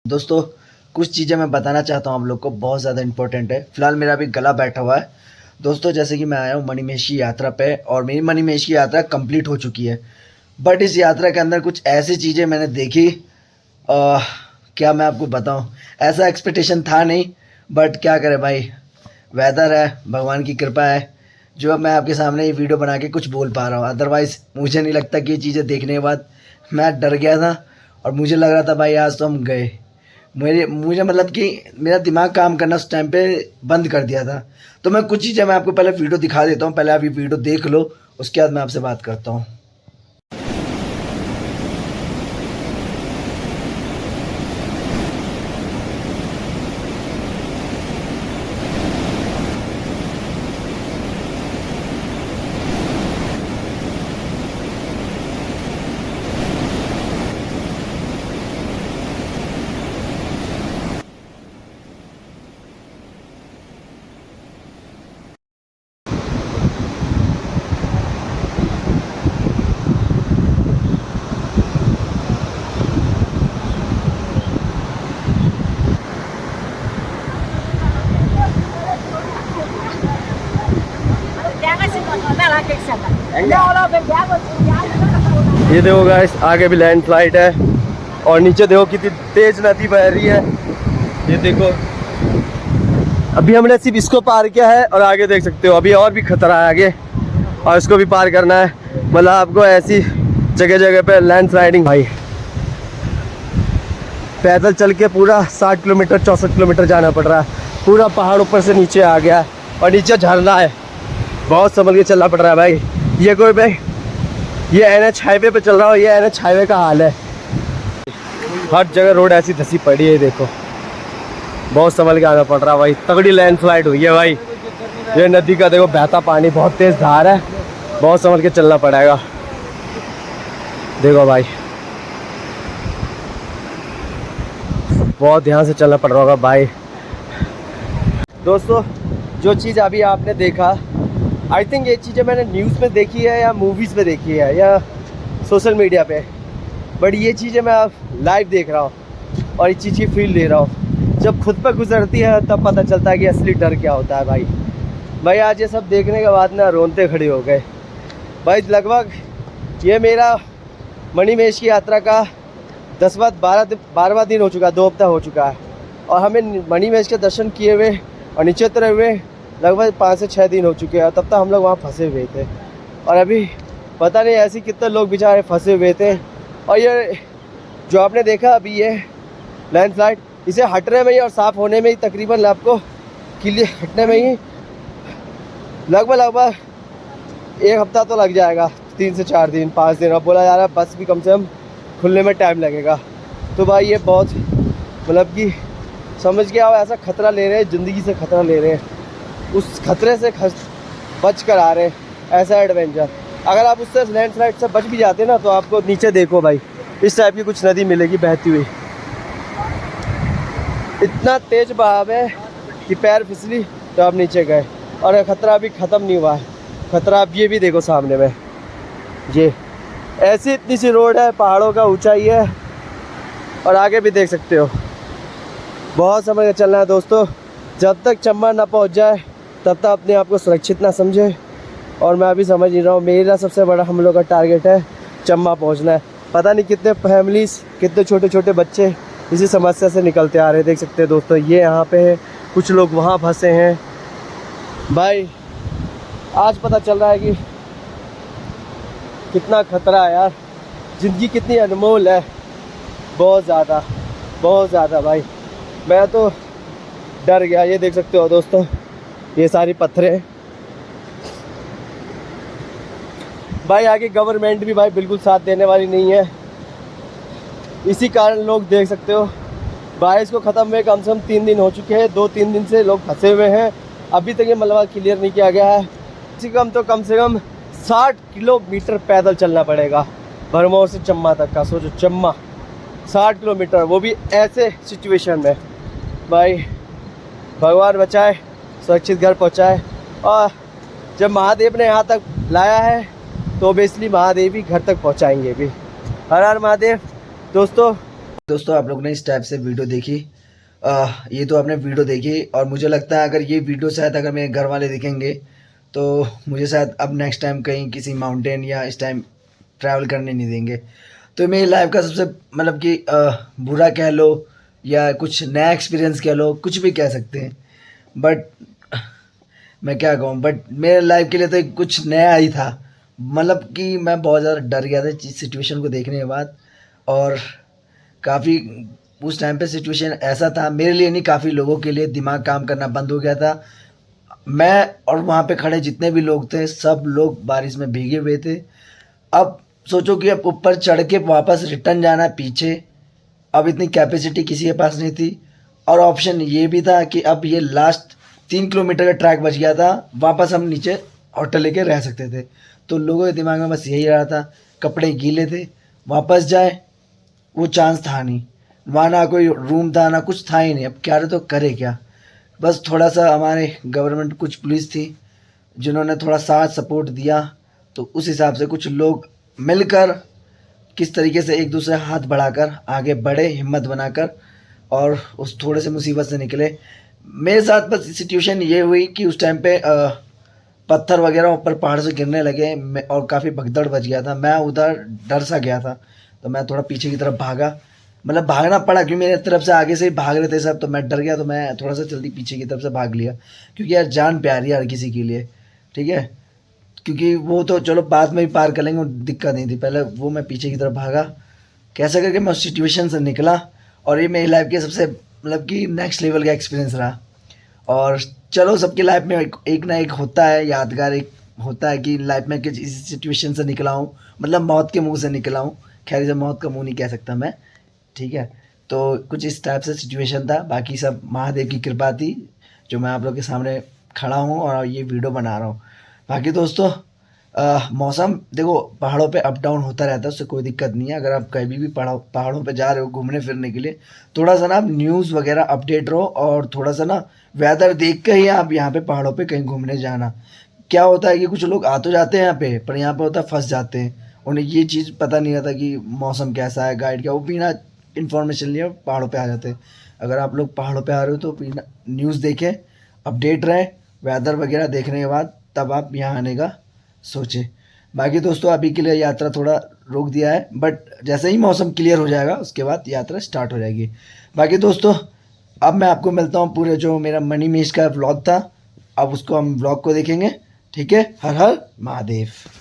दोस्तों, कुछ चीज़ें मैं बताना चाहता हूँ आप लोग को, बहुत ज़्यादा इंपॉर्टेंट है। फिलहाल मेरा अभी गला बैठा हुआ है। दोस्तों, जैसे कि मैं आया हूँ मणिमहेश की यात्रा पे और मेरी मणिमहेश की यात्रा कंप्लीट हो चुकी है। बट इस यात्रा के अंदर कुछ ऐसी चीज़ें मैंने देखी, अ, क्या मैं आपको बताऊँ। ऐसा एक्सपेक्टेशन था नहीं, बट क्या करें भाई, वेदर है, भगवान की कृपा है जो अब मैं आपके सामने ये वीडियो बना के कुछ बोल पा रहा हूँ। अदरवाइज़ मुझे नहीं लगता कि ये चीज़ें देखने के बाद मैं डर गया था और मुझे लग रहा था भाई आज तो हम गए। मुझे मतलब कि मेरा दिमाग काम करना उस टाइम पे बंद कर दिया था। तो मैं कुछ चीज़ें मैं आपको पहले वीडियो दिखा देता हूँ, पहले आप ये वीडियो देख लो, उसके बाद मैं आपसे बात करता हूँ। ये देखो गाइस, आगे भी लैंडस्लाइड है और नीचे देखो कितनी तेज नदी बह रही है। ये देखो, अभी हमने सिर्फ इसको पार किया है और आगे देख सकते हो अभी और भी खतरा है आगे, और इसको भी पार करना है। मतलब आपको ऐसी जगह जगह पे लैंडस्लाइडिंग, भाई पैदल चल के पूरा 60 किलोमीटर 64 किलोमीटर जाना पड़ रहा है। पूरा पहाड़ ऊपर से नीचे आ गया है और नीचे झरना है। बहुत संभल के चलना पड़ रहा है भाई। ये कोई भाई, ये NH हाईवे पे चल रहा हो, ये NH हाईवे का हाल है। हर जगह रोड ऐसी धसी पड़ी है, देखो बहुत संभल के आना पड़ रहा है भाई। तगड़ी लैंडस्लाइड हुई है भाई। ये नदी का देखो बहता पानी, बहुत तेज धार है, बहुत संभल के चलना पड़ेगा। देखो भाई, बहुत ध्यान से चलना पड़ रहा होगा भाई। दोस्तों, जो चीज़ अभी आपने देखा, आई थिंक ये चीज़ें मैंने न्यूज़ में देखी है या मूवीज़ में देखी है या सोशल मीडिया पे, बट ये चीज़ें मैं अब लाइव देख रहा हूँ और इस चीज़ की फील ले रहा हूँ। जब खुद पर गुजरती है तब पता चलता है कि असली डर क्या होता है भाई। आज ये सब देखने के बाद ना रोनते खड़े हो गए भाई। लगभग ये मेरा मणिमहेश की यात्रा का 12वां दिन हो चुका है, 2 हफ्ता हो चुका है और हमें मणिमहेश के दर्शन किए हुए और नीचे उतरे हुए लगभग 5 से 6 दिन हो चुके हैं। तब तक हम लोग वहाँ फंसे हुए थे और अभी पता नहीं ऐसे कितने लोग बेचारे फंसे हुए थे। और ये जो आपने देखा अभी, ये लैंडस्लाइड, इसे हटने में ही और साफ़ होने में ही तकरीबन आपको क्लियर हटने में ही लगभग 1 हफ्ता तो लग जाएगा। 3 से 4 दिन 5 दिन। अब बोला जा रहा है बस भी कम से कम खुलने में टाइम लगेगा। तो भाई ये बहुत मतलब कि समझ के आओ, ऐसा खतरा ले रहे हैं, ज़िंदगी से खतरा ले रहे हैं, उस खतरे से बच कर आ रहे हैं। ऐसा एडवेंचर, अगर आप उससे लैंडस्लाइड से बच भी जाते ना तो आपको नीचे देखो भाई, इस टाइप की कुछ नदी मिलेगी बहती हुई। इतना तेज बहाव है कि पैर फिसली तो आप नीचे गए और खतरा अभी ख़त्म नहीं हुआ है। खतरा आप ये भी देखो सामने में, ये ऐसी इतनी सी रोड है, पहाड़ों का ऊंचाई है और आगे भी देख सकते हो। बहुत समझ के चलना है दोस्तों। जब तक चम्बा ना पहुंच जाए तब तक अपने आप को सुरक्षित ना समझे। और मैं अभी समझ नहीं रहा हूँ, मेरा सबसे बड़ा हम लोग का टारगेट है चम्बा पहुंचना है। पता नहीं कितने फैमिलीज़, कितने छोटे छोटे बच्चे इसी समस्या से निकलते आ रहे हैं। देख सकते हैं दोस्तों, ये यहाँ पे है, कुछ लोग वहाँ फंसे हैं भाई। आज पता चल रहा है कि कितना खतरा है यार, ज़िंदगी कितनी अनमोल है। बहुत ज़्यादा भाई, मैं तो डर गया। ये देख सकते हो दोस्तों, ये सारी पत्थरें भाई। आगे गवर्नमेंट भी भाई बिल्कुल साथ देने वाली नहीं है। इसी कारण लोग देख सकते हो, बारिश को ख़त्म हुए कम से कम 3 दिन हो चुके हैं। 2-3 दिन से लोग फंसे हुए हैं। अभी तक ये मलबा क्लियर नहीं किया गया है। कम से कम 60 किलोमीटर पैदल चलना पड़ेगा भरमौर से चम्बा तक का। सोचो, चम्बा 60 किलोमीटर, वो भी ऐसे सिचुएशन में। भाई भगवान बचाए, सुरक्षित घर पहुंचाए। और जब महादेव ने यहाँ तक लाया है तो बेसिकली महादेव ही घर तक पहुंचाएंगे भी। हर हर महादेव दोस्तों। दोस्तों आप लोग ने इस टाइप से वीडियो देखी, ये तो आपने वीडियो देखी और मुझे लगता है अगर ये वीडियो शायद अगर मेरे घर वाले देखेंगे तो मुझे शायद अब नेक्स्ट टाइम कहीं किसी माउंटेन या इस टाइम ट्रैवल करने नहीं देंगे। तो मेरी लाइफ का सबसे मतलब कि बुरा कह लो या कुछ नया एक्सपीरियंस कह लो, कुछ भी कह सकते हैं, बट मैं क्या कहूँ, बट मेरे लाइफ के लिए तो एक कुछ नया ही था। मतलब कि मैं बहुत ज़्यादा डर गया था इस सिचुएशन को देखने के बाद। और काफ़ी उस टाइम पे सिचुएशन ऐसा था मेरे लिए नहीं, काफ़ी लोगों के लिए दिमाग काम करना बंद हो गया था। मैं और वहाँ पे खड़े जितने भी लोग थे सब लोग बारिश में भीगे हुए थे। अब सोचो कि अब ऊपर चढ़ के वापस रिटर्न जाना है पीछे, अब इतनी कैपेसिटी किसी के पास नहीं थी। और ऑप्शन ये भी था कि अब ये लास्ट 3 किलोमीटर का ट्रैक बच गया था, वापस हम नीचे होटल लेके रह सकते थे। तो लोगों के दिमाग में बस यही रहा था, कपड़े गीले थे, वापस जाए वो चांस था नहीं, वहाँ ना कोई रूम था ना कुछ था ही नहीं। अब क्या रहे तो करे क्या। बस थोड़ा सा हमारे गवर्नमेंट कुछ पुलिस थी जिन्होंने थोड़ा साथ सपोर्ट दिया, तो उस हिसाब से कुछ लोग मिलकर किस तरीके से एक दूसरे हाथ बढ़ाकर आगे बढ़े हिम्मत बनाकर और उस थोड़े से मुसीबत से निकले। मेरे साथ बस सिचुएशन ये हुई कि उस टाइम पे पत्थर वगैरह ऊपर पहाड़ से गिरने लगे और काफ़ी भगदड़ बच गया था। मैं उधर डर सा गया था तो मैं थोड़ा पीछे की तरफ भागा, मतलब भागना पड़ा क्योंकि मेरे तरफ से आगे से ही भाग रहे थे सब, तो मैं डर गया तो मैं थोड़ा सा जल्दी पीछे की तरफ से भाग लिया क्योंकि यार जान प्यारी है हर किसी के लिए, ठीक है। क्योंकि वो तो चलो बाद में भी पार कर लेंगे, वो दिक्कत नहीं थी, पहले वो मैं पीछे की तरफ भागा, कैसे करके मैं उस सिचुएशन से निकला। और ये मेरी लाइफ के सबसे मतलब कि नेक्स्ट लेवल का एक्सपीरियंस रहा। और चलो सबकी लाइफ में एक ना एक होता है यादगार, एक होता है कि लाइफ में किस इस सिचुएशन से निकला हूँ, मतलब मौत के मुंह से निकला हूँ। खैर इसे मौत का मुंह नहीं कह सकता मैं, ठीक है। तो कुछ इस टाइप से सिचुएशन था, बाकी सब महादेव की कृपा थी जो मैं आप लोग के सामने खड़ा हूँ और ये वीडियो बना रहा हूँ। बाकी दोस्तों मौसम देखो पहाड़ों पे अप डाउन होता रहता है, उससे कोई दिक्कत नहीं है। अगर आप कभी भी पहाड़ों पे जा रहे हो घूमने फिरने के लिए, थोड़ा सा ना आप न्यूज़ वगैरह अपडेट रहो और थोड़ा सा ना वेदर देख के ही आप यहाँ पे पहाड़ों पे कहीं घूमने जाना। क्या होता है कि कुछ लोग आ तो जाते हैं यहाँ पे, पर यहाँ पे होता है फंस जाते हैं, उन्हें ये चीज़ पता नहीं रहता कि मौसम कैसा है, गाइड क्या, वो बिना इन्फॉर्मेशन लिए पहाड़ों पे आ जाते हैं। अगर आप लोग पहाड़ों पे आ रहे हो तो बिना न्यूज़ देखें, अपडेट रहें, वेदर वगैरह देखने के बाद तब आप यहाँ आने का सोचें। बाकी दोस्तों अभी के लिए यात्रा थोड़ा रोक दिया है, बट जैसे ही मौसम क्लियर हो जाएगा उसके बाद यात्रा स्टार्ट हो जाएगी। बाकी दोस्तों अब मैं आपको मिलता हूँ पूरे जो मेरा मनी मेश का व्लॉग था, अब उसको हम व्लॉग को देखेंगे, ठीक है। हर हर महादेव।